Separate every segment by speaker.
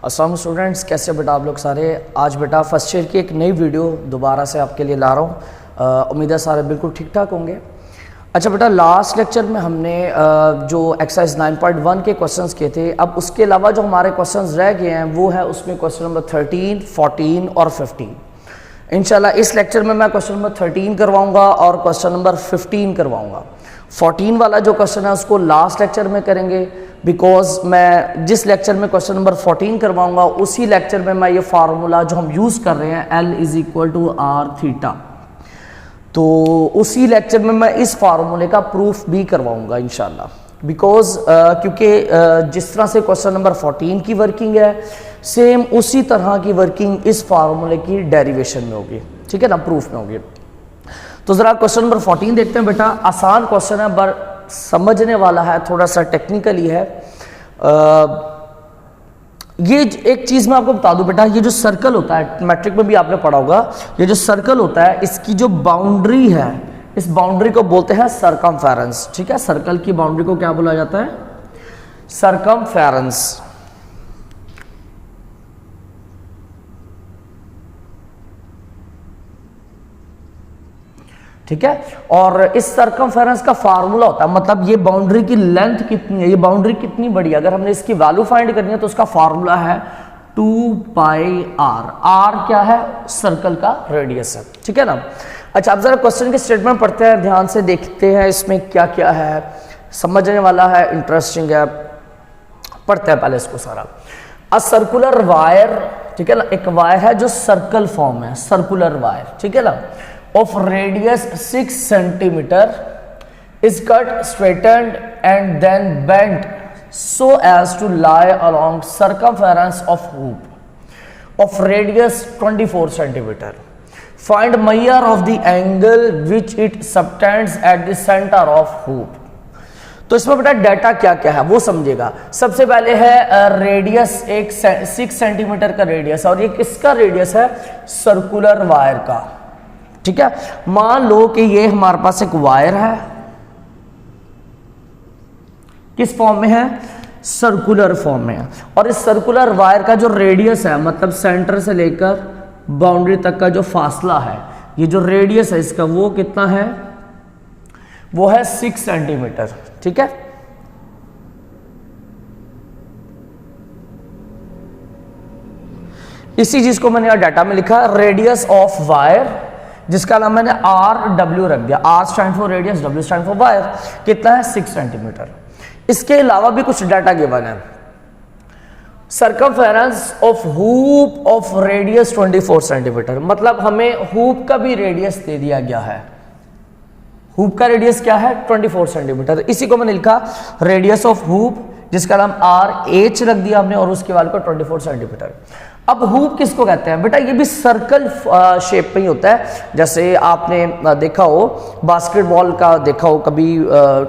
Speaker 1: अस्सलाम स्टूडेंट्स, कैसे बेटा आप लोग सारे। आज बेटा फर्स्ट ईयर की एक नई वीडियो दोबारा से आपके लिए ला रहा हूँ। उम्मीद है सारे बिल्कुल ठीक ठाक होंगे। अच्छा बेटा, लास्ट लेक्चर में हमने जो एक्सरसाइज 9.1 के क्वेश्चंस किए थे, अब उसके अलावा जो हमारे क्वेश्चंस रह गए हैं वो है उसमें क्वेश्चन नंबर 13, 14 और 15। इंशाल्लाह इस लेक्चर में मैं क्वेश्चन नंबर 13 करवाऊंगा और क्वेश्चन नंबर 15 करवाऊंगा। 14 वाला जो क्वेश्चन है उसको लास्ट लेक्चर में करेंगे, बिकॉज मैं जिस लेक्चर में क्वेश्चन नंबर 14 करवाऊंगा उसी लेक्चर में मैं ये फार्मूला जो हम यूज़ कर रहे हैं L = R थीटा, तो उसी लेक्चर में मैं इस फार्मूले का प्रूफ भी करवाऊंगा इंशाल्लाह। बिकॉज क्योंकि जिस तरह से क्वेश्चन नंबर 14 की वर्किंग है, सेम उसी तरह की वर्किंग इस फार्मूले की डेरिवेशन में होगी, ठीक है ना, प्रूफ में होगी। तो ज़रा क्वेश्चन नंबर 14 देखते हैं बेटा। आसान क्वेश्चन है पर समझने वाला है, थोड़ा सा टेक्निकली है। ये एक चीज़ मैं आपको बता दूं बेटा, ये जो सर्कल होता है, मैट्रिक में भी आपने पढ़ा होगा, ये जो सर्कल होता है इसकी जो बाउंड्री है, इस बाउंड्री को बोलते हैं सरकमफेरेंस, ठीक है। सर्कल की बाउंड्री को क्या बोला जाता है? सरकमफेरेंस। ठीक है। और इस सरकमफेरेंस का फार्मूला होता है, मतलब ये बाउंड्री की लेंथ कितनी है, ये बाउंड्री कितनी बड़ी है, अगर हमने इसकी वैल्यू फाइंड करनी है तो उसका फार्मूला है 2πr। r क्या है? सर्कल का रेडियस है, ठीक है ना। अच्छा, अब जरा क्वेश्चन के स्टेटमेंट पढ़ते हैं, ध्यान से देखते हैं इसमें क्या क्या है, समझने वाला है, इंटरेस्टिंग है। पढ़ते हैं पहले इसको सारा। अ सर्कुलर वायर, ठीक है ना, एक वायर है जो सर्कल फॉर्म है, सर्कुलर वायर, ठीक है ना, of radius 6 centimeter is cut, straightened and then bent so as to lie along circumference of hoop of radius 24 centimeter. Find measure of the angle which it subtends at the center of hoop. तो इसमें बेटा data क्या क्या है वो समझेगा। सबसे पहले है रेडियस, एक 6 सेंटीमीटर का रेडियस, और ये किसका रेडियस है? सर्कुलर वायर का, ठीक है। मान लो कि ये हमारे पास एक वायर है, किस फॉर्म में है? सर्कुलर फॉर्म में है। और इस सर्कुलर वायर का जो रेडियस है, मतलब सेंटर से लेकर बाउंड्री तक का जो फासला है, ये जो रेडियस है इसका, वो कितना है? वो है 6 सेंटीमीटर, ठीक है। इसी चीज को मैंने यहां डाटा में लिखा, रेडियस ऑफ वायर, जिसका नाम मैंने RW रख दिया। R stand for radius, W stand for wire. कितना है? 6 सेंटीमीटर। इसके अलावा भी कुछ डाटा गिवन है। Circumference of hoop of radius 24 centimetre, मतलब हमें हूप का भी रेडियस दे दिया गया है। हूप का रेडियस क्या है? 24 सेंटीमीटर। इसी को मैंने लिखा रेडियस ऑफ हूप, जिसका नाम RH रख दिया हमने, और उसके बाद को 24 सेंटीमीटर। अब हूप किसको कहते हैं बेटा? ये भी सर्कल शेप में ही होता है। जैसे आपने देखा हो, बास्केटबॉल का देखा हो कभी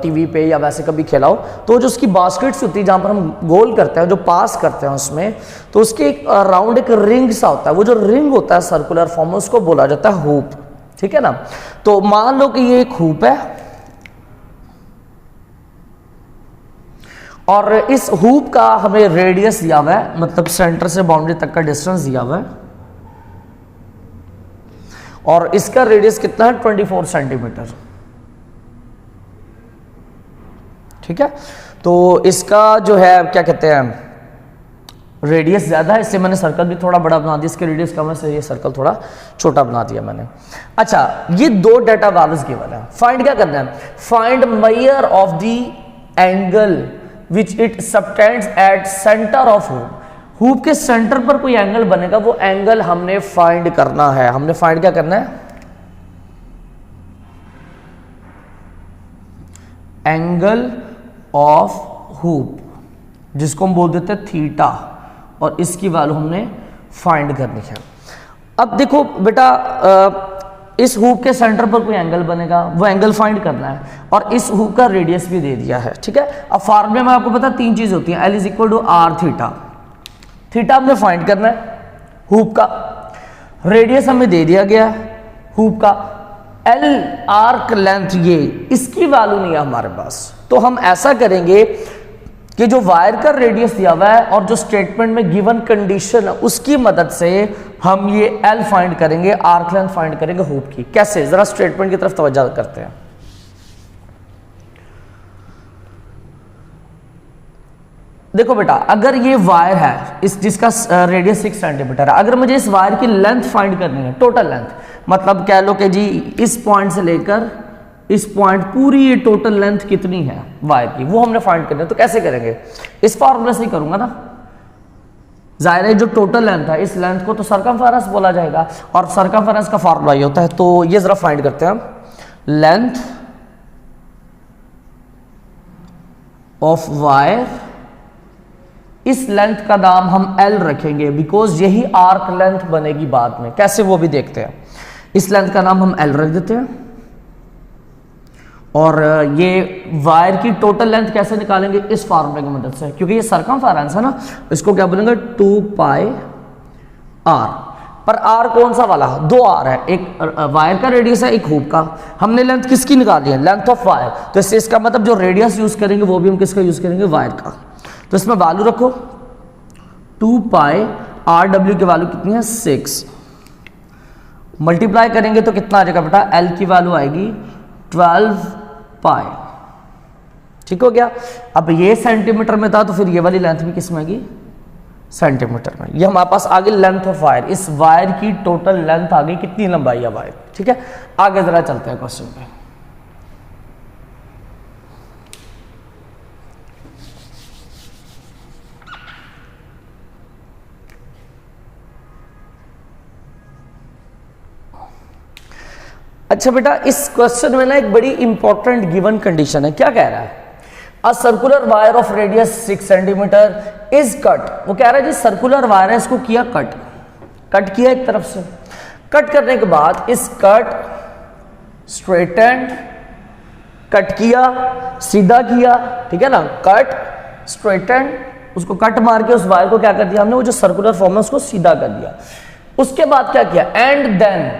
Speaker 1: टीवी पे, या वैसे कभी खेला हो, तो जो उसकी बास्केट्स होती है जहाँ पर हम गोल करते हैं, जो पास करते हैं उसमें, तो उसके राउंड एक रिंग सा होता है। वो जो रिंग होता है सर्कुलर फॉर्म में, उसको बोला जाता है हूप, ठीक है ना। तो मान लो कि ये एक हूप है, और इस हूप का हमें रेडियस दिया हुआ है, मतलब सेंटर से बाउंड्री तक का डिस्टेंस दिया हुआ है, और इसका रेडियस कितना है? 24 सेंटीमीटर, ठीक है। तो इसका जो है क्या कहते हैं, रेडियस ज्यादा है, इससे मैंने सर्कल भी थोड़ा बड़ा बना दिया, इसके रेडियस कम है, ये सर्कल थोड़ा छोटा बना दिया मैंने। अच्छा, ये दो डाटा वैल्यूज गिवन है। फाइंड क्या करना है? Find measure of the angle which it subtends at center of hoop. Hoop के सेंटर पर कोई एंगल बनेगा, वो एंगल हमने फाइंड करना है। हमने फाइंड क्या करना है? एंगल ऑफ हूप, जिसको हम बोल देते हैं थीटा, और इसकी वैल्यू हमने फाइंड करनी है। अब देखो बेटा, इस हूप के सेंटर पर कोई एंगल बनेगा, वो एंगल फाइंड करना है, और इस हूप का रेडियस भी दे दिया है, ठीक है। अब फार्मूले में आपको पता 3 चीज होती है, L = R थीटा। थीटा हमने फाइंड करना है, हूप का रेडियस हमें दे दिया गया है, हूप का L आर्क लेंथ, ये इसकी वैल्यू नहीं है हमारे पास। तो हम ऐसा करेंगे कि जो वायर का रेडियस दिया हुआ है और जो स्टेटमेंट में गिवन कंडीशन है उसकी मदद से हम ये एल फाइंड करेंगे, आर्क लेंथ फाइंड करेंगे हुप की। कैसे, जरा स्टेटमेंट की तरफ तवज्जो करते हैं। देखो बेटा, अगर ये वायर है इस जिसका रेडियस 6 सेंटीमीटर है, अगर मुझे इस वायर की लेंथ फाइंड करनी है, टोटल लेंथ, मतलब कह लो कि जी इस पॉइंट से लेकर इस पॉइंट पूरी ये टोटल लेंथ कितनी है वायर की, वो हमने फाइंड करनी है। तो कैसे करेंगे, इस फॉर्मूला से ही करूंगा ना। जाहिर है जो टोटल लेंथ है इस लेंथ को तो सरकमफेरेंस बोला जाएगा, और सरकमफेरेंस का फॉर्मूला ये होता है। तो ये जरा फाइंड करते हैं हम, लेंथ ऑफ वायर, इस लेंथ का नाम हम L रखेंगे बिकॉज यही आर्क लेंथ बनेगी बाद में। कैसे, वो भी देखते हैं। इस लेंथ का नाम हम L रख देते हैं, और ये वायर की टोटल लेंथ कैसे निकालेंगे, इस फार्मूले की मदद से, क्योंकि ये सरकमफेरेंस है ना, इसको क्या बोलेंगे 2 पाई r। पर r कौन सा वाला, 2 r है, एक वायर का रेडियस है, एक हुप का। हमने लेंथ किसकी निकाली है, लेंथ ऑफ वायर। तो इससे इसका मतलब जो रेडियस यूज करेंगे वो भी हम किसका यूज करेंगे, वायर का। तो इसमें वैल्यू रखो 2 पाई आर डब्ल्यू की वैल्यू कितनी है 6, मल्टीप्लाई करेंगे तो कितना आ जाएगा बेटा, एल की वैल्यू आएगी 12 पाई। ठीक हो गया। अब ये सेंटीमीटर में था तो फिर ये वाली लेंथ भी किस में आएगी, सेंटीमीटर में। ये हमारे पास आगे लेंथ ऑफ वायर, इस वायर की टोटल लेंथ आ गई, कितनी लंबाई है वायर। ठीक है, आगे जरा चलते हैं क्वेश्चन पे। अच्छा बेटा, इस क्वेश्चन में ना एक बड़ी इंपॉर्टेंट गिवन कंडीशन है। क्या कह रहा है, a circular wire of radius 6 centimetre is cut. वो कह रहा है जी सर्कुलर वायर है, इसको किया कट किया एक तरफ से। कट करने के बाद इस कट स्ट्रेटेंड, कट किया, सीधा किया, ठीक है ना, कट स्ट्रेटेंड, उसको कट मार के उस वायर को क्या कर दिया हमने, वो जो सर्कुलर फॉर्म है उसको सीधा कर दिया। उसके बाद क्या किया, and then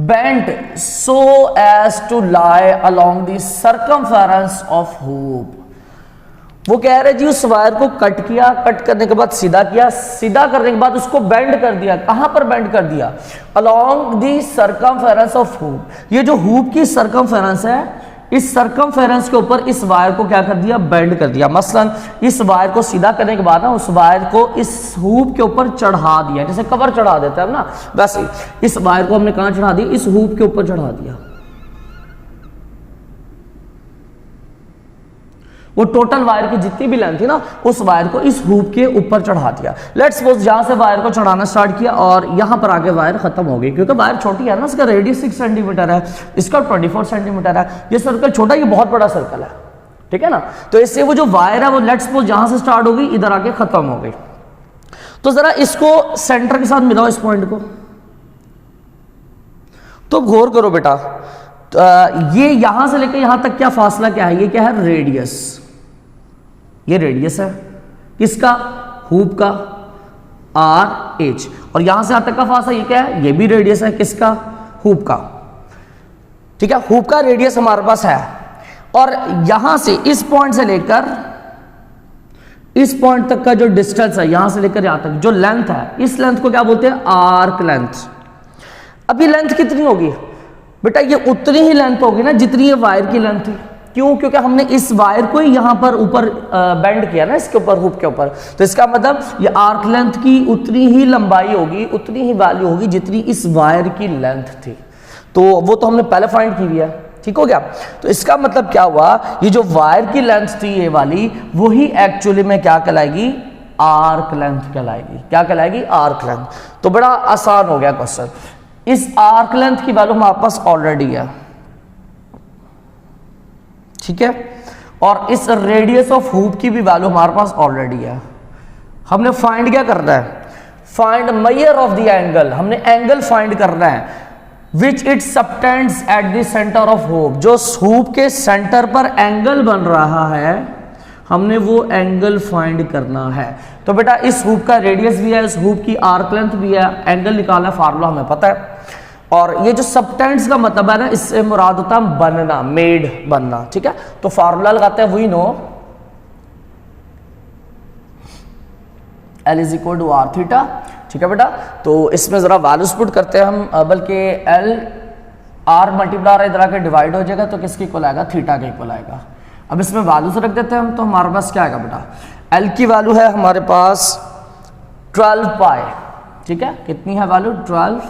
Speaker 1: bent so as to lie along the circumference of hoop। वो कह रहे जी उस वायर को कट किया, कट करने के बाद सीधा किया, सीधा करने के बाद उसको बेंड कर दिया। कहां पर बेंड कर दिया, along the circumference of hoop। ये जो हुप की सर्कमफेरेंस है, इस सर्कमफेरेंस के ऊपर इस वायर को क्या कर दिया, बेंड कर दिया। मसलन इस वायर को सीधा करने के बाद ना उस वायर को इस हुप के ऊपर चढ़ा दिया, जैसे कवर चढ़ा देता है ना, वैसे इस वायर को हमने कहां चढ़ा दिया, इस हुप के ऊपर चढ़ा दिया। वो टोटल वायर की जितनी भी लेंथ थी ना, उस वायर को इस हुप के ऊपर चढ़ा दिया। लेट्स सपोज यहां से वायर को चढ़ाना स्टार्ट किया और यहां पर आके वायर खत्म हो गई, क्योंकि वायर छोटी है ना, इसका रेडियस 6 सेंटीमीटर है, इसका 24 सेंटीमीटर है। ये सर्कल छोटा, ये बहुत बड़ा सर्कल है, ठीक है ना। तो इससे वो जो वायर है वो लेट्स सपोज यहां से स्टार्ट हो गई, इधर आके खत्म हो गई। तो जरा इसको सेंटर के साथ मिलाओ, इस पॉइंट को। तो गौर करो बेटा, ये यहां से लेकर यहां तक क्या फासला क्या है, ये क्या है, रेडियस। ये रेडियस है किसका, हुप का, आर एच। और यहां से यहां तक का फासला ये क्या है, ये भी रेडियस है किसका, हुप का। ठीक है, हुप का रेडियस हमारे पास है, और यहां से इस पॉइंट से लेकर इस पॉइंट तक का जो डिस्टेंस है, यहां से लेकर यहां तक जो लेंथ है, इस लेंथ को क्या बोलते हैं, आर्क लेंथ। अब ये लेंथ कितनी होगी बेटा, ये उतनी ही लेंथ होगी ना जितनी ये वायर की लेंथ थी। क्यों, क्योंकि हमने इस वायर को ही यहां पर ऊपर बेंड किया ना, इसके ऊपर, हुप के ऊपर। तो इसका मतलब ये आर्क लेंथ की उतनी ही लंबाई होगी, उतनी ही वैल्यू होगी जितनी इस वायर की लेंथ थी। तो वो तो हमने पहले फाइंड की हुई है, ठीक हो गया। तो इसका मतलब क्या हुआ, ये जो वायर की लेंथ थी ये वाली, वही एक्चुअली में क्या कहलाएगी, आर्क लेंथ कहलाएगी। क्या कहलाएगी, आर्क लेंथ। तो बड़ा आसान हो गया क्वेश्चन। इस आर्क लेंथ की वैल्यू हमारे पास ऑलरेडी है, ठीक है, और इस रेडियस ऑफ हुप की भी वैल्यू हमारे पास ऑलरेडी है। हमने फाइंड क्या करना है, find measure of the angle. हमने एंगल फाइंड करना है which it subtends at the centre of hoop. जो हुप के सेंटर पर एंगल बन रहा है, हमने वो एंगल फाइंड करना है। तो बेटा इस हुप का रेडियस भी है, इस हुप की आर्क लेंथ भी है, एंगल निकालना फार्मूला हमें पता है। और ये जो सबटेंड्स का मतलब है ना, इससे मुराद होता है बनना, मेड बनना, ठीक है। तो फार्मूला लगाते हैं, we know L is equal to r theta. ठीक है बेटा, तो इसमें ज़रा वैल्यूज पुट करते हैं हम, बल्कि L आर मल्टीप्लाई इधर आके डिवाइड हो जाएगा तो किसके इक्वल आएगा, थीटा के इक्वल आएगा। अब इसमें वैल्यूज रख देते हैं हम, तो हमारे पास क्या आएगा बेटा, L की वैल्यू है हमारे पास 12 पाई। ठीक है, कितनी है value, 12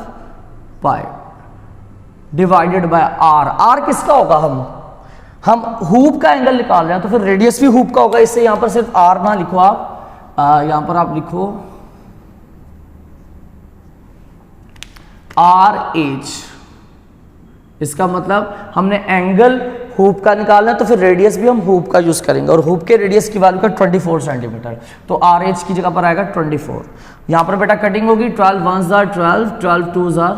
Speaker 1: pi divided by r. R किसका होगा, हम हुप का एंगल निकाल रहे हैं तो फिर रेडियस भी हुप का होगा, इससे यहां पर सिर्फ आर ना लिखो आप, यहां पर आप लिखो आर एच। इसका मतलब हमने एंगल हुप का निकालना है तो फिर रेडियस भी हम हुप का यूज करेंगे, और हुप के रेडियस की वैल्यू का 24 सेंटीमीटर, तो आर एच की जगह पर आएगा 24। यहां पर बेटा कटिंग होगी, 12 1s are 12, 12 2s are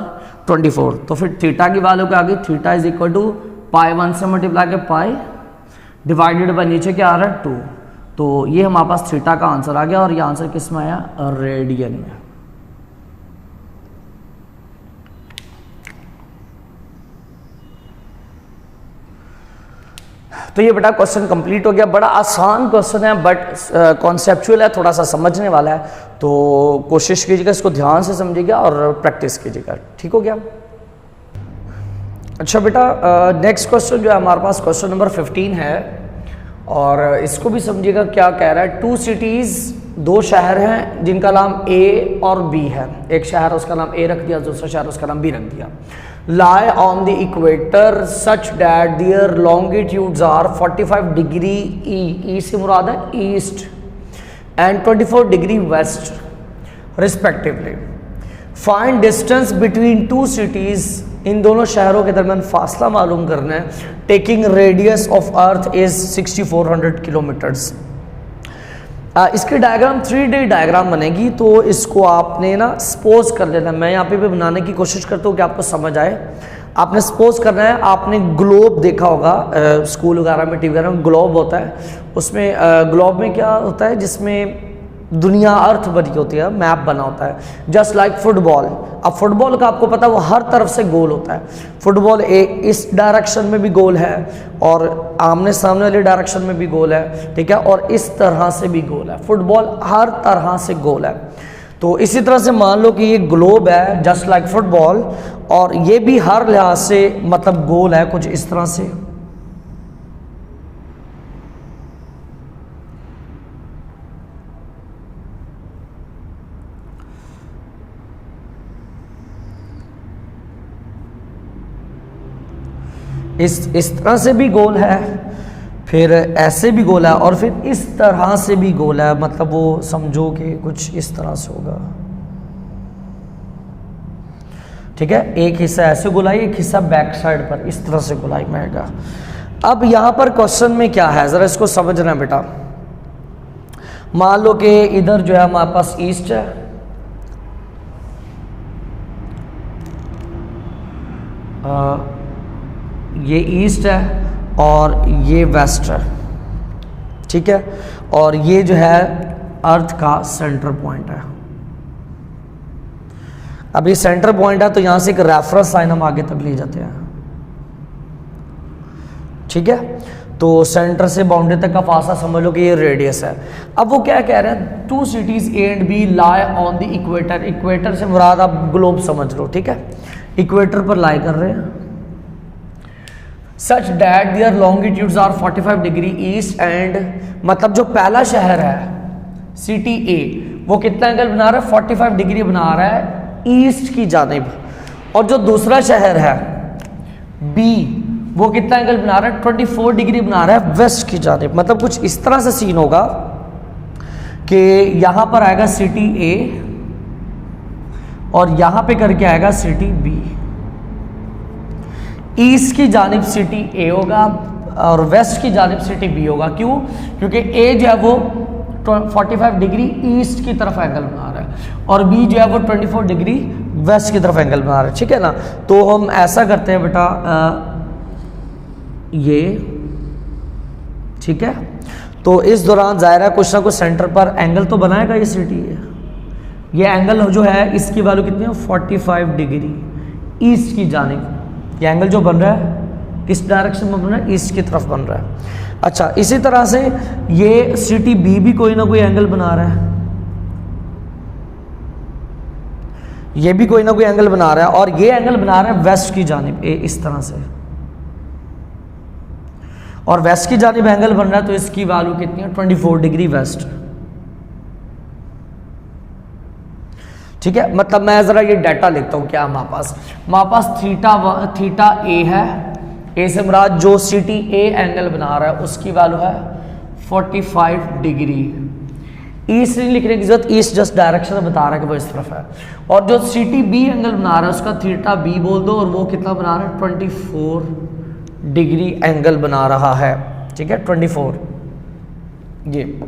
Speaker 1: 24, तो फिर थीटा की वैल्यू क्या आ गई, थीटा इज इक्वल टू पाई 1 से मल्टीप्लाई के पाई डिवाइडेड बाय नीचे क्या आ रहा है 2, तो ये हमारे पास थीटा का आंसर आ गया, और ये आंसर किस में आया, रेडियन में। तो ये बेटा क्वेश्चन कंप्लीट हो गया। बड़ा आसान क्वेश्चन है बट कॉन्सेप्चुअल है, थोड़ा सा समझने वाला है, तो कोशिश कीजिएगा इसको ध्यान से समझिएगा और प्रैक्टिस कीजिएगा। ठीक हो गया। अच्छा बेटा, नेक्स्ट क्वेश्चन जो है हमारे पास क्वेश्चन नंबर 15 है, और इसको भी समझिएगा क्या कह रहा है। 2 सिटीज़, 2 शहर हैं जिनका नाम A और B है। एक शहर उसका नाम A रख दिया, दूसरा शहर उसका नाम B रख दिया। lie on the equator such that their longitudes are 45 degree E से मुराद है east and 24 degree west respectively. Find distance between 2 cities, इन दोनों शहरों के दरमियान फासला मालूम करना है। Taking radius of earth is 6400 kilometres. इसकी डायग्राम 3D डायग्राम बनेगी, तो इसको आपने ना सपोज कर लेना। मैं यहाँ पे भी बनाने की कोशिश करता हूँ कि आपको समझ आए। आपने सपोज करना है, आपने ग्लोब देखा होगा स्कूल वगैरह में, टीवी वगैरह में ग्लोब होता है। उसमें ग्लोब में क्या होता है, जिसमें दुनिया अर्थ बनी होती है, मैप बना होता है, जस्ट लाइक फुटबॉल। अब फुटबॉल का आपको पता है वो हर तरफ से गोल होता है। फुटबॉल इस डायरेक्शन में भी गोल है, और आमने सामने वाले डायरेक्शन में भी गोल है, ठीक है, और इस तरह से भी गोल है। फुटबॉल हर तरह से गोल है। तो इसी तरह से मान लो कि ये ग्लोब है जस्ट लाइक फुटबॉल, और ये भी हर लिहाज से मतलब गोल है कुछ इस तरह से। इस तरह से भी गोल है, फिर ऐसे भी गोल है, और फिर इस तरह से भी गोल है। मतलब वो समझो कि कुछ इस तरह से होगा, ठीक है। एक हिस्सा ऐसे गोलाई, एक हिस्सा बैक साइड पर इस तरह से गोलाई में आएगा। अब यहां पर क्वेश्चन में क्या है, जरा इसको समझना बेटा। मान लो कि इधर जो है हमारे पास ईस्ट है, ये ईस्ट है और ये वेस्ट है, ठीक है, और ये जो है अर्थ का सेंटर पॉइंट है। अब ये सेंटर पॉइंट है, तो यहां से एक रेफरेंस साइन हम आगे तक ले जाते हैं, ठीक है। तो सेंटर से बाउंड्री तक का फासला समझ लो कि ये रेडियस है। अब वो क्या कह रहे हैं, 2 cities A and B lie on the equator। Equator से मुराद आप ग्लोब समझ लो, ठीक है, इक्वेटर पर लाई कर रहे हैं। Such that their longitudes are 45 degree east and, मतलब जो पहला शहर है सिटी ए, वो कितना एंगल बना रहा है, 45 डिग्री बना रहा है ईस्ट की जानिब, और जो दूसरा शहर है बी, वो कितना एंगल बना रहा है, 24 डिग्री बना रहा है वेस्ट की जानिब। मतलब कुछ इस तरह से सीन होगा कि यहां पर आएगा सिटी ए और यहां पे करके आएगा सिटी बी। ईस्ट की जानिब सिटी ए होगा और वेस्ट की जानिब सिटी बी होगा। क्यों? क्योंकि ए जो है वो 45 डिग्री ईस्ट की तरफ एंगल बना रहा है और बी जो है वो 24 डिग्री वेस्ट की तरफ एंगल बना रहा है, ठीक है ना। तो हम ऐसा करते हैं बेटा, ये ठीक है, तो इस दौरान जाहिर है कुछ ना कुछ सेंटर पर एंगल तो बनाएगा ये सिटी है। ये एंगल जो है इसकी वैल्यू कितनी है, 45 डिग्री ईस्ट की जानिब। ये एंगल जो बन रहा है किस डायरेक्शन में बन रहा है, ईस्ट की तरफ बन रहा है। अच्छा, इसी तरह से ये सिटी बी भी कोई ना कोई एंगल बना रहा है, ये भी कोई ना कोई एंगल बना रहा है और ये एंगल बना रहा है वेस्ट की जानिब इस तरह से, और वेस्ट की जानिब एंगल बन रहा है तो इसकी वैल्यू कितनी है 24 डिग्री वेस्ट। ठीक है, मतलब मैं जरा ये डाटा लिखता हूं क्या हमारे पास थीटा ए है, ए से मुराद जो सी टी ए एंगल बना रहा है उसकी वैल्यू है 45 डिग्री। ईस्ट नहीं लिखने की जरूरत, ईस्ट जस्ट डायरेक्शन बता रहा है कि वो इस तरफ है। और जो सी टी बी एंगल बना रहा है उसका थीटा बी बोल दो, और वो कितना बना रहा है 24 डिग्री एंगल बना रहा है। ठीक है 24 ये।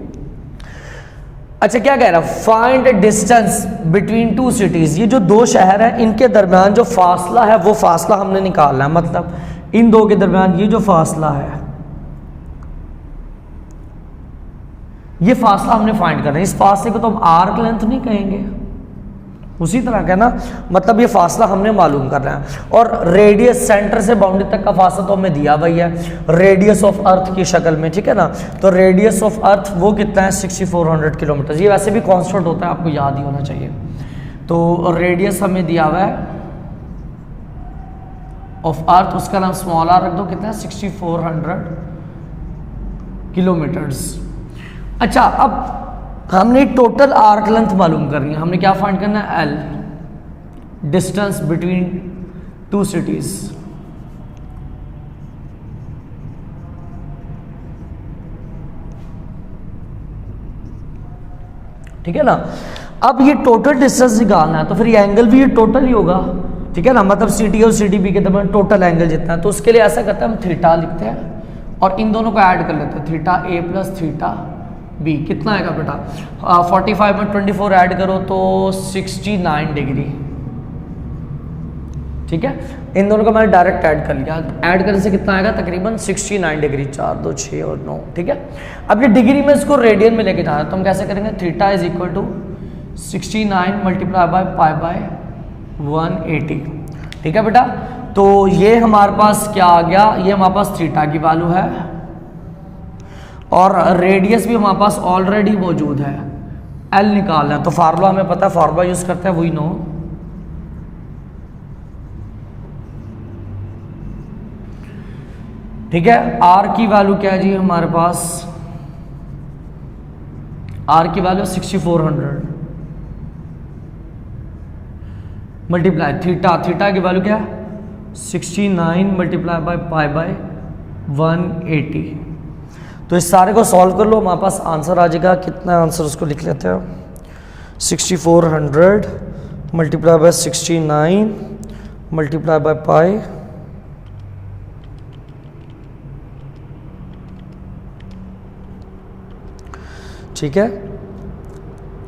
Speaker 1: अच्छा क्या कह रहा है, find distance between two cities. ये जो दो शहर है इनके दरमियान जो फासला है वो फासला हमने निकालना है, मतलब इन दो के दरमियान ये जो फासला है ये फासला हमने फाइंड करना है। इस फासले को तो हम आर्क लेंथ नहीं कहेंगे, उसी तरह का ना, मतलब ये फासला हमने मालूम करना है। और रेडियस सेंटर से बाउंड्री तक का फासला तो हमें दिया हुआ ही है रेडियस ऑफ अर्थ की शक्ल में। ठीक है ना, तो रेडियस ऑफ अर्थ वो कितना है 6400 किलोमीटर। ये वैसे भी कॉन्स्टेंट होता है, आपको याद ही होना चाहिए। तो रेडियस हमें दिया हुआ है ऑफ अर्थ, उसका नाम स्मॉल आर रख दो, कितना है 6400 किलोमीटर्स। अच्छा अब हमने टोटल आर्क लेंथ मालूम करनी है, हमने क्या फाइंड करना है L, distance between two cities. ठीक है ना, अब ये टोटल डिस्टेंस निकालना है तो फिर ये एंगल भी ये टोटल ही होगा। ठीक है ना, मतलब सी टी और सी टी बी के दरमियान टोटल एंगल जितना है, तो उसके लिए ऐसा करते हैं हम थीटा लिखते हैं और इन दोनों को ऐड कर लेते हैं, थीटा ए प्लस थीटा बी। कितना आएगा बेटा 45 में 24 ऐड करो तो 69 डिग्री। ठीक है, इन दोनों को मैंने डायरेक्ट ऐड कर लिया, ऐड करने से कितना आएगा तकरीबन 69 डिग्री, 4 2 6 और 9। ठीक है, अब ये डिग्री में इसको रेडियन में लेके जाना है तो हम कैसे करेंगे, theta is equal to 69 multiply by pi by 180। ठीक है बेटा, तो ये हमारे पास क्या आ गया, ये हमारे पास थीटा की वैल्यू है और रेडियस भी हमारे पास ऑलरेडी मौजूद है, एल निकालना है। तो फार्मूला हमें पता है, फार्मूला यूज करते हैं, वही नो। ठीक है, आर की वैल्यू क्या है जी हमारे पास, आर की वैल्यू 6400 मल्टीप्लाई थीटा की वैल्यू क्या है 69 मल्टीप्लाई बाय पाई बाय 180। तो इस सारे को सॉल्व कर लो, हमारे पास आंसर आ जाएगा। कितना आंसर उसको लिख लेते हैं 6400 मल्टीप्लाई बाय 69 मल्टीप्लाई बाय पाई ठीक है,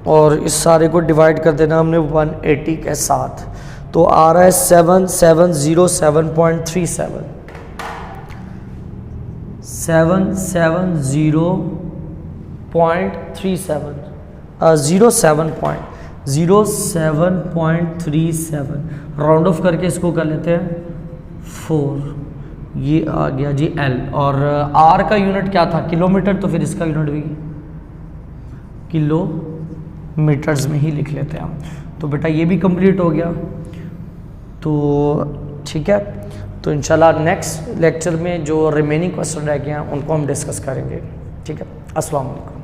Speaker 1: और इस सारे को डिवाइड कर देना हमने 180 के साथ, तो आ रहा है 7707.37 07.37 राउंड ऑफ करके इसको कर लेते हैं 4। ये आ गया जी एल, और आर का यूनिट क्या था किलोमीटर, तो फिर इसका यूनिट भी किलोमीटर्स में ही लिख लेते हैं हम। तो बेटा ये भी कंप्लीट हो गया। तो ठीक है, तो इंशाल्लाह नेक्स्ट लेक्चर में जो रिमेनिंग क्वेश्चन रह गए हैं उनको हम डिस्कस करेंगे। ठीक है, अस्सलाम वालेकुम।